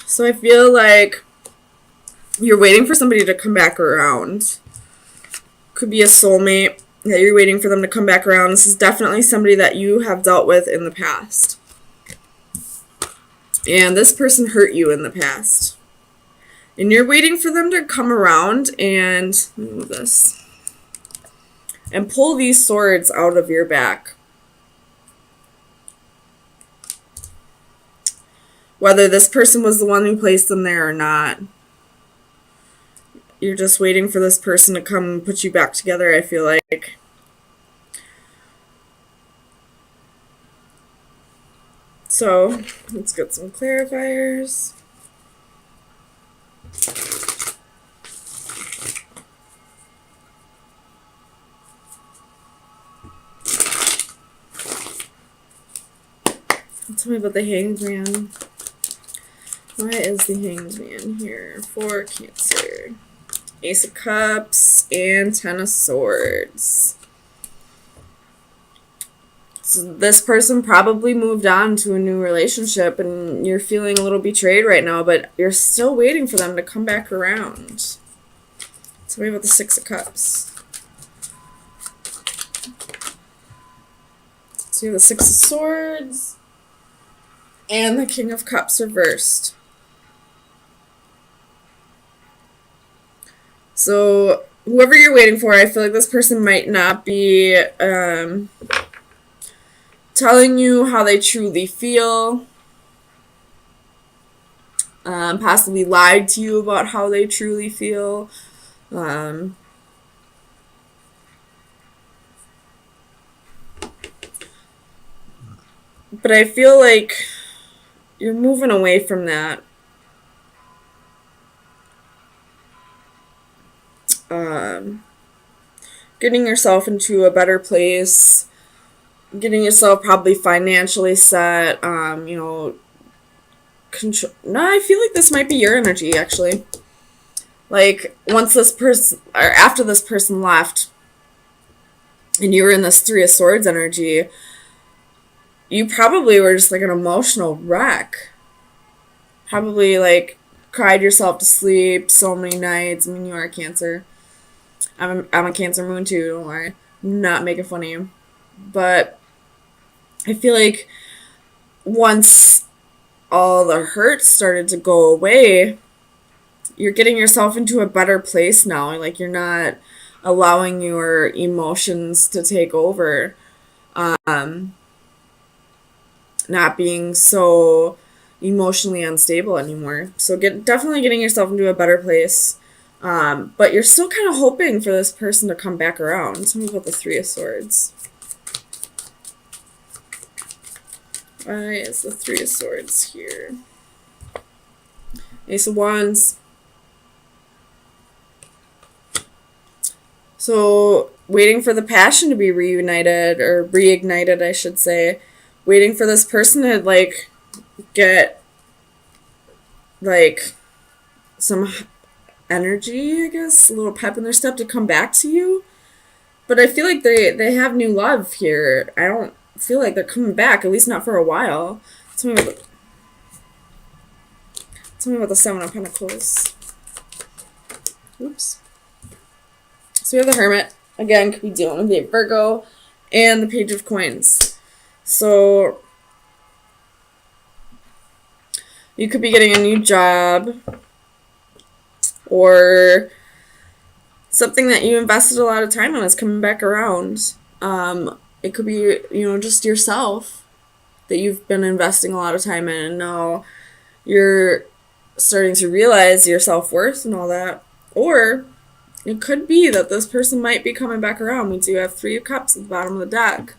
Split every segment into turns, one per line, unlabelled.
So I feel like you're waiting for somebody to come back around. Could be a soulmate that you're waiting for them to come back around. This is definitely somebody that you have dealt with in the past. And this person hurt you in the past. And you're waiting for them to come around and move this. And pull these swords out of your back. Whether this person was the one who placed them there or not. You're just waiting for this person to come and put you back together, I feel like. So, let's get some clarifiers. Tell me about the Hanged Man. Why is the Hanged Man here for Cancer? Ace of Cups and Ten of Swords. So this person probably moved on to a new relationship and you're feeling a little betrayed right now, but you're still waiting for them to come back around. Tell me about the Six of Cups. So you have the Six of Swords and the King of Cups reversed. So whoever you're waiting for, I feel like this person might not be telling you how they truly feel. Possibly lied to you about how they truly feel. But I feel like you're moving away from that. Getting yourself into a better place, getting yourself probably financially set, control. No, I feel like this might be your energy, actually. Like, once this person, or after this person left, and you were in this Three of Swords energy, you probably were just like an emotional wreck. Probably, like, cried yourself to sleep so many nights. I mean, you are a Cancer. I'm a Cancer moon too, don't worry. I'm not making fun of you. But I feel like once all the hurt started to go away, you're getting yourself into a better place now. Like, you're not allowing your emotions to take over. Not being so emotionally unstable anymore. So definitely getting yourself into a better place. But you're still kind of hoping for this person to come back around. Tell me about the Three of Swords. Why is the Three of Swords here? Ace of Wands. So, waiting for the passion to be reunited, or reignited, I should say. Waiting for this person to, like, get, like, some energy, I guess, a little pep in their step to come back to you. But I feel like they have new love here. I don't feel like they're coming back, at least not for a while. Tell me about the Seven of Pentacles. Oops. So we have the Hermit. Again, could be dealing with the Virgo. And the Page of Coins. So you could be getting a new job. Or something that you invested a lot of time on is coming back around. It could be, just yourself that you've been investing a lot of time in, and now you're starting to realize your self-worth and all that. Or it could be that this person might be coming back around. We do have Three of Cups at the bottom of the deck.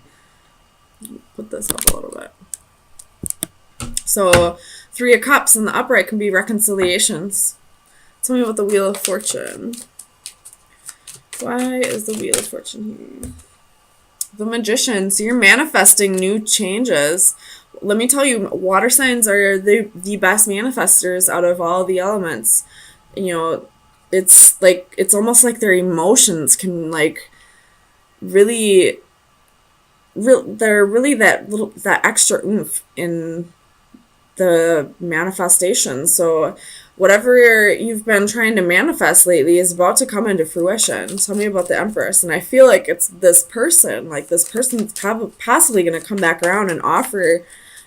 Put this up a little bit. So Three of Cups in the upright can be reconciliations. Tell me about the Wheel of Fortune. Why is the Wheel of Fortune here? The Magician. So you're manifesting new changes. Let me tell you, water signs are the best manifestors out of all the elements. It's almost like their emotions can, like, they're really that extra oomph in the manifestation. So whatever you've been trying to manifest lately is about to come into fruition. Tell me about the Empress. And I feel like it's this person. Like, this person's possibly going to come back around and offer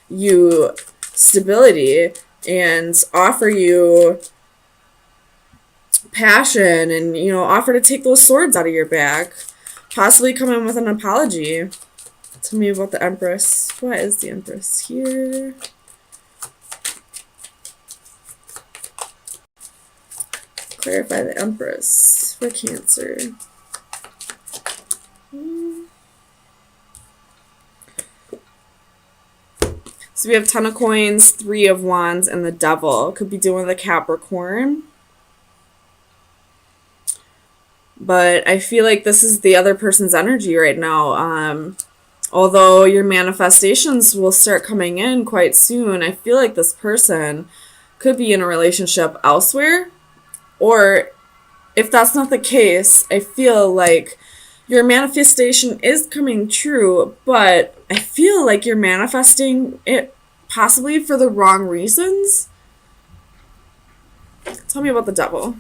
you stability and offer you passion and, you know, offer to take those swords out of your back. Possibly come in with an apology. Tell me about the Empress. What is the Empress here? Clarify the Empress for Cancer. So we have Ten of Coins, Three of Wands, and the Devil. Could be doing the Capricorn. But I feel like this is the other person's energy right now. Although your manifestations will start coming in quite soon, I feel like this person could be in a relationship elsewhere. Or if that's not the case, I feel like your manifestation is coming true, but I feel like you're manifesting it possibly for the wrong reasons. Tell me about the Devil.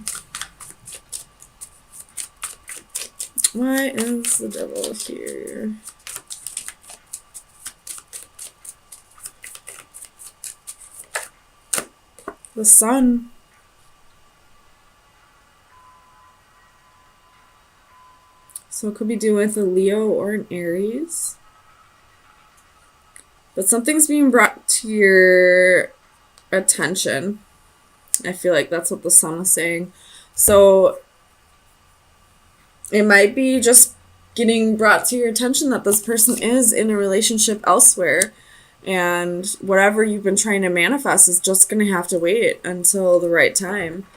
Why is the Devil here? The Sun. So it could be doing with a Leo or an Aries. But something's being brought to your attention. I feel like that's what the Sun is saying. So it might be just getting brought to your attention that this person is in a relationship elsewhere. And whatever you've been trying to manifest is just going to have to wait until the right time.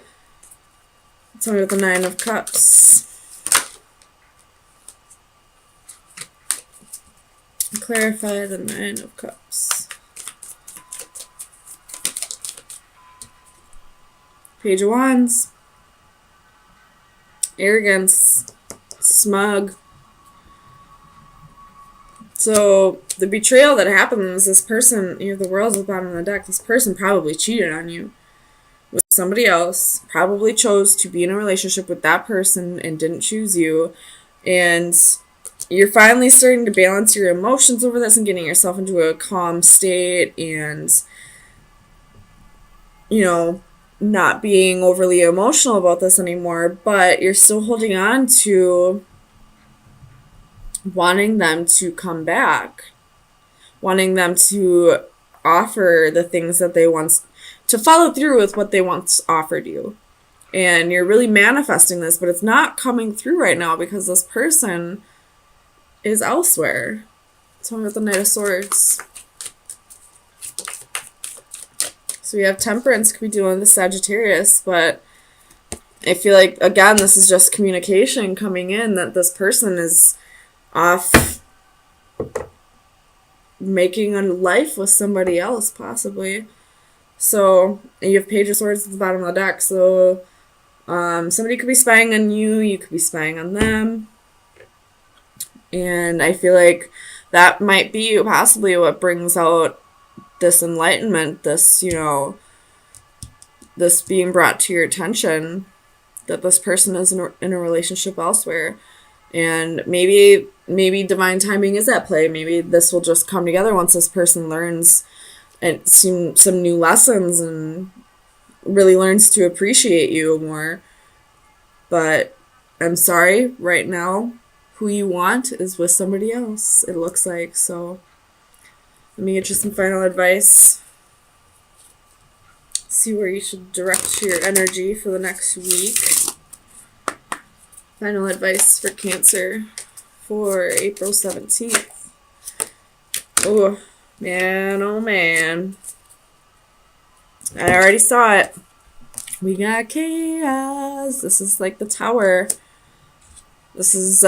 Tell me about the Nine of Cups. Clarify the Nine of Cups. Page of Wands. Arrogance. Smug. So the betrayal that happens, this person, you know, the World's at the bottom of the deck, this person probably cheated on you with somebody else, probably chose to be in a relationship with that person and didn't choose you. And you're finally starting to balance your emotions over this and getting yourself into a calm state and, you know, not being overly emotional about this anymore, but you're still holding on to wanting them to come back, wanting them to offer the things that they once, to follow through with what they once offered you. And you're really manifesting this, but it's not coming through right now because this person is elsewhere. Tell me about the Knight of Swords. So we have Temperance, could be doing the Sagittarius, but I feel like, again, this is just communication coming in that this person is off making a life with somebody else, possibly. So you have Page of Swords at the bottom of the deck. So somebody could be spying on you. You could be spying on them. And I feel like that might be possibly what brings out this enlightenment, this, you know, this being brought to your attention, that this person is in a relationship elsewhere. And maybe divine timing is at play. Maybe this will just come together once this person learns and some new lessons and really learns to appreciate you more. But I'm sorry, right now, who you want is with somebody else, it looks like. So let me get you some final advice. See where you should direct your energy for the next week. Final advice for Cancer for April 17th. Oh, man, oh man. I already saw it. We got chaos. This is like the Tower. This is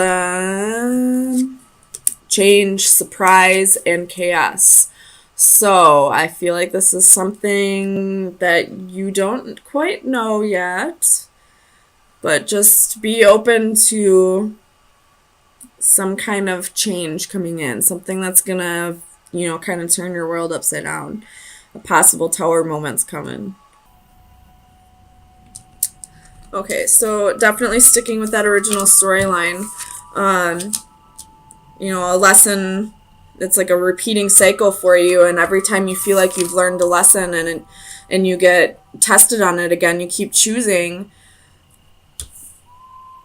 change, surprise, and chaos. So I feel like this is something that you don't quite know yet, but just be open to some kind of change coming in, something that's gonna, you know, kind of turn your world upside down. possible Tower moments coming. Okay, so definitely sticking with that original storyline. A lesson that's like a repeating cycle for you, and every time you feel like you've learned a lesson and you get tested on it again, you keep choosing,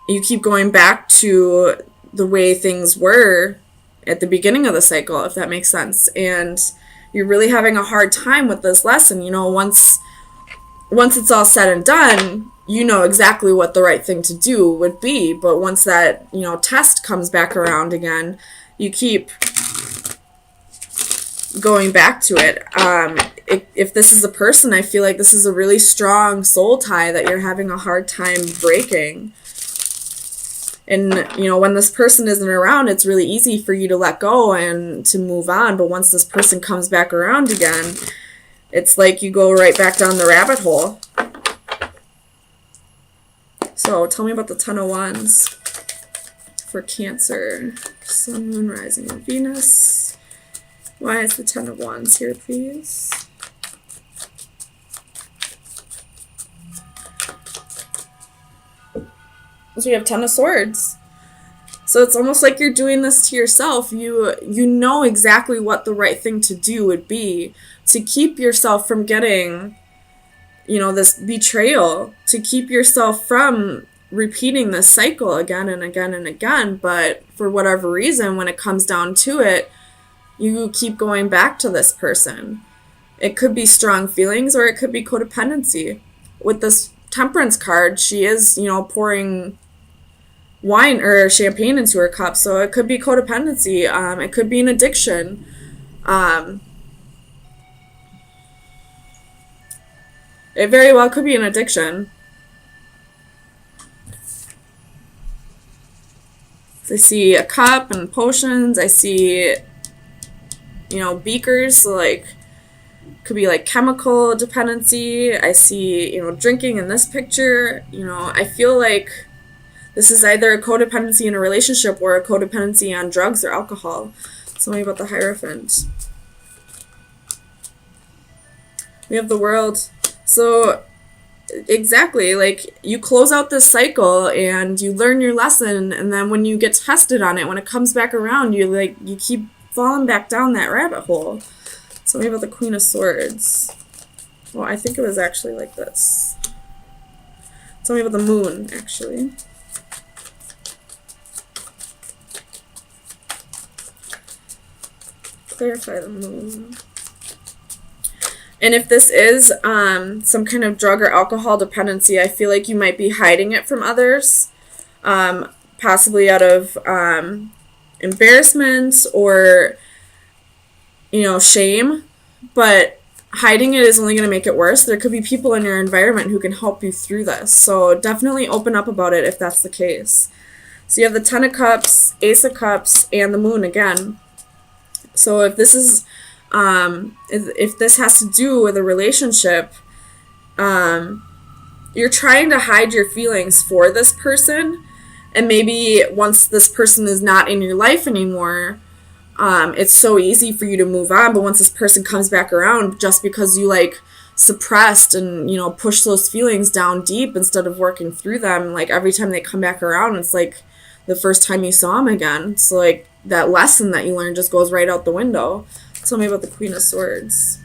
you keep going back to the way things were at the beginning of the cycle, if that makes sense. And you're really having a hard time with this lesson. Once it's all said and done, you know exactly what the right thing to do would be. But once that, test comes back around again, you keep going back to it. If this is a person, I feel like this is a really strong soul tie that you're having a hard time breaking. And, when this person isn't around, it's really easy for you to let go and to move on. But once this person comes back around again, it's like you go right back down the rabbit hole. So tell me about the Ten of Wands for Cancer. Sun, Moon, Rising, and Venus. Why is the Ten of Wands here, please? So we have Ten of Swords. So it's almost like you're doing this to yourself. You know exactly what the right thing to do would be to keep yourself from getting, this betrayal, to keep yourself from repeating this cycle again and again and again. But for whatever reason, when it comes down to it, you keep going back to this person. It could be strong feelings or it could be codependency. With this Temperance card, she is, pouring wine or champagne into her cup, so it could be codependency. It could be an addiction. It very well could be an addiction. So I see a cup and potions. I see, beakers, so like could be like chemical dependency. I see, drinking in this picture. I feel like this is either a codependency in a relationship or a codependency on drugs or alcohol. Tell me about the Hierophant. We have the World. So exactly, like you close out this cycle and you learn your lesson, and then when you get tested on it, when it comes back around, you keep falling back down that rabbit hole. Tell me about the Queen of Swords. Well, I think it was actually like this. Tell me about the Moon, actually. Clarify the Moon. And if this is some kind of drug or alcohol dependency, I feel like you might be hiding it from others, possibly out of embarrassment or, shame. But hiding it is only going to make it worse. There could be people in your environment who can help you through this. So definitely open up about it if that's the case. So you have the Ten of Cups, Ace of Cups, and the Moon again. So if this is... if this has to do with a relationship, you're trying to hide your feelings for this person, and maybe once this person is not in your life anymore, it's so easy for you to move on. But once this person comes back around, just because you suppressed and pushed those feelings down deep instead of working through them, every time they come back around, it's like the first time you saw them again. So that lesson that you learned just goes right out the window. Tell me about the Queen of Swords.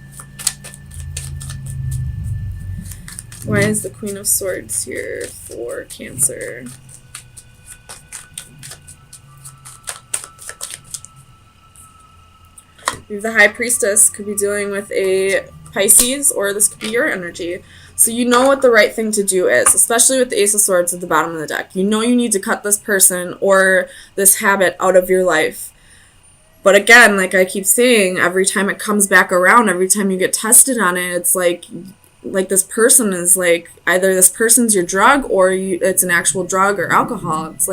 Why is the Queen of Swords here for Cancer? We have the High Priestess. Could be dealing with a Pisces, or this could be your energy. So you know what the right thing to do is, especially with the Ace of Swords at the bottom of the deck. You know you need to cut this person or this habit out of your life. But again, like I keep saying, every time it comes back around, every time you get tested on it, it's like this person is either this person's your drug or it's an actual drug or alcohol. It's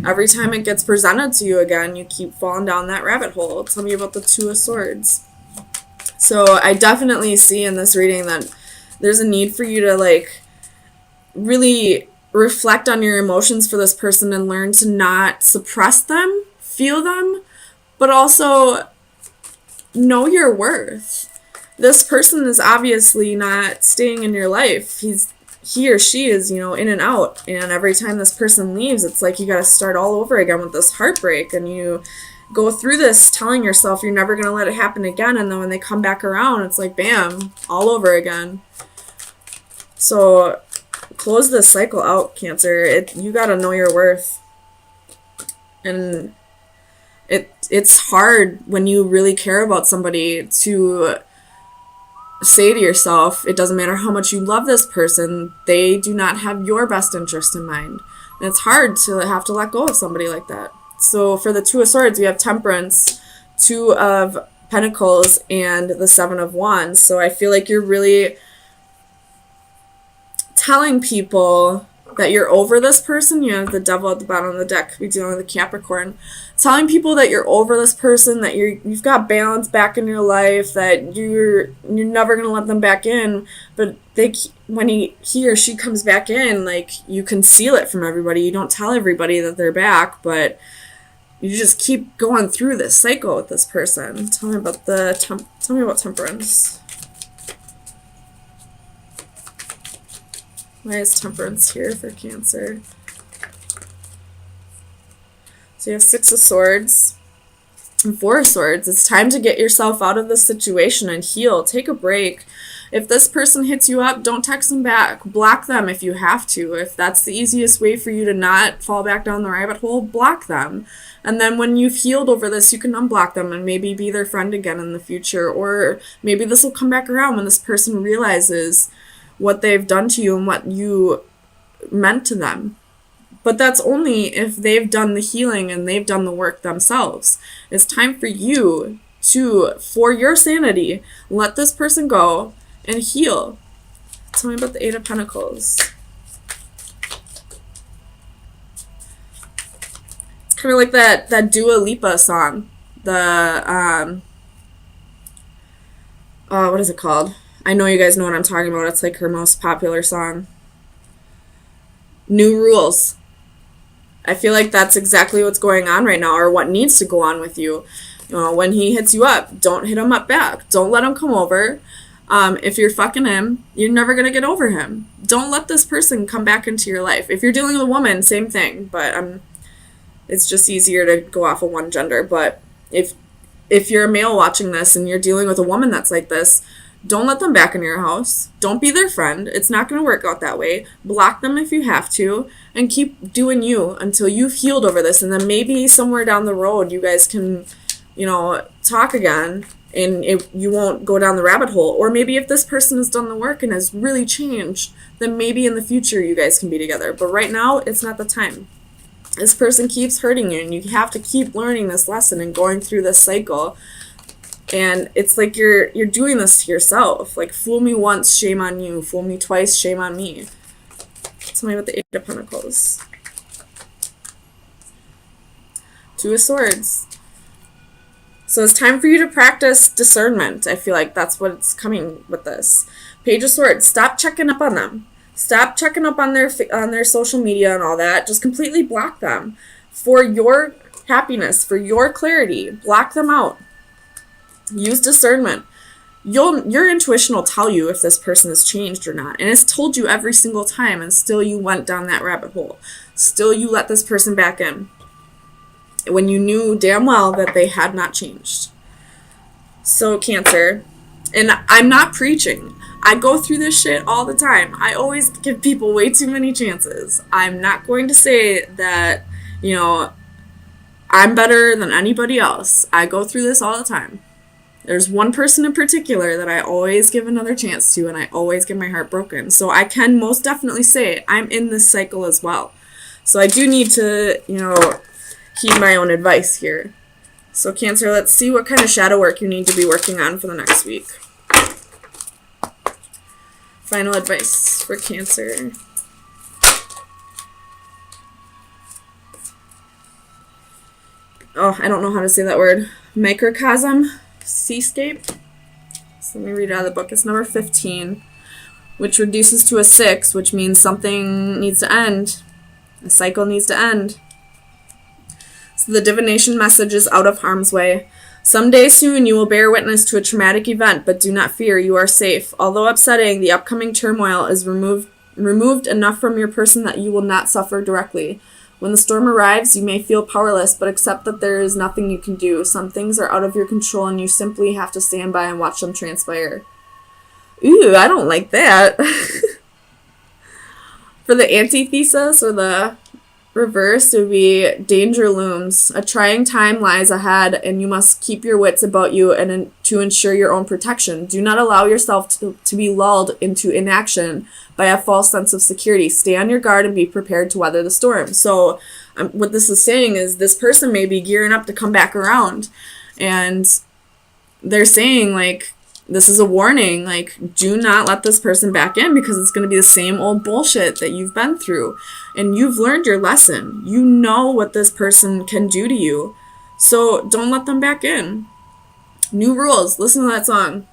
every time it gets presented to you again, you keep falling down that rabbit hole. Tell me about the Two of Swords. So I definitely see in this reading that there's a need for you to really reflect on your emotions for this person and learn to not suppress them, feel them, but also know your worth. this person is obviously not staying in your life. He or she is, in and out. And every time this person leaves, it's like you got to start all over again with this heartbreak. And you go through this telling yourself you're never going to let it happen again. And then when they come back around, it's like, bam, all over again. So close this cycle out, Cancer. You got to know your worth. And it's hard when you really care about somebody to say to yourself, it doesn't matter how much you love this person, they do not have your best interest in mind. And it's hard to have to let go of somebody like that. So for the Two of Swords, we have Temperance, Two of Pentacles, and the Seven of Wands. So I feel like you're really telling people that you're over this person. You have the Devil at the bottom of the deck. We're dealing with the Capricorn. Telling people that you're over this person, that you've got balance back in your life, that you're never gonna let them back in. But when he or she comes back in, like, you conceal it from everybody. You don't tell everybody that they're back, but you just keep going through this cycle with this person. Tell me about Temperance. Why is Temperance here for Cancer? So you have Six of Swords and Four of Swords. It's time to get yourself out of this situation and heal. Take a break. If this person hits you up, don't text them back. Block them if you have to. If that's the easiest way for you to not fall back down the rabbit hole, block them. And then when you've healed over this, you can unblock them and maybe be their friend again in the future. Or maybe this will come back around when this person realizes what they've done to you and what you meant to them. But that's only if they've done the healing and they've done the work themselves. It's time for you to, for your sanity, let this person go and heal. Tell me about the Eight of Pentacles. It's kind of like that Dua Lipa song. What is it called? I know you guys know what I'm talking about. It's like her most popular song. New Rules. I feel like that's exactly what's going on right now, or what needs to go on with you. When he hits you up, don't hit him up back. Don't let him come over. If you're fucking him, you're never going to get over him. Don't let this person come back into your life. If you're dealing with a woman, same thing. But it's just easier to go off of one gender. But if you're a male watching this and you're dealing with a woman that's like this, don't let them back in your house. Don't be their friend. It's not going to work out that way. Block them if you have to, and keep doing you until you've healed over this. And then maybe somewhere down the road, you guys can, talk again, and you won't go down the rabbit hole. Or maybe if this person has done the work and has really changed, then maybe in the future you guys can be together. But right now, it's not the time. This person keeps hurting you, and you have to keep learning this lesson and going through this cycle. And it's like you're doing this to yourself. Like, fool me once, shame on you. Fool me twice, shame on me. Tell me about the Eight of Pentacles. Two of Swords. So it's time for you to practice discernment. I feel like that's what's coming with this. Page of Swords. Stop checking up on them. Stop checking up on their social media and all that. Just completely block them. For your happiness, for your clarity, block them out. Use discernment. Your intuition will tell you if this person has changed or not. And it's told you every single time, and still you went down that rabbit hole. Still you let this person back in when you knew damn well that they had not changed. So Cancer, and I'm not preaching. I go through this shit all the time. I always give people way too many chances. I'm not going to say that, I'm better than anybody else. I go through this all the time. There's one person in particular that I always give another chance to, and I always get my heart broken. So I can most definitely say I'm in this cycle as well. So I do need to, heed my own advice here. So Cancer, let's see what kind of shadow work you need to be working on for the next week. Final advice for Cancer. Oh, I don't know how to say that word. Microcosm. Seascape. So let me read it out of the book. It's number 15, which reduces to a 6, which means something needs to end. A cycle needs to end. So the divination message is out of harm's way. Someday soon you will bear witness to a traumatic event, but do not fear, you are safe. Although upsetting, the upcoming turmoil is removed enough from your person that you will not suffer directly. When the storm arrives, you may feel powerless, but accept that there is nothing you can do. Some things are out of your control, and you simply have to stand by and watch them transpire. Ooh, I don't like that. For the antithesis, or the reverse, it would be danger looms. A trying time lies ahead, and you must keep your wits about you and to ensure your own protection. Do not allow yourself to be lulled into inaction by a false sense of security. Stay on your guard and be prepared to weather the storm. So what this is saying is this person may be gearing up to come back around, and they're saying, like, this is a warning, like, do not let this person back in, because it's going to be the same old bullshit that you've been through. And you've learned your lesson. You know what this person can do to you. So don't let them back in. New rules. Listen to that song.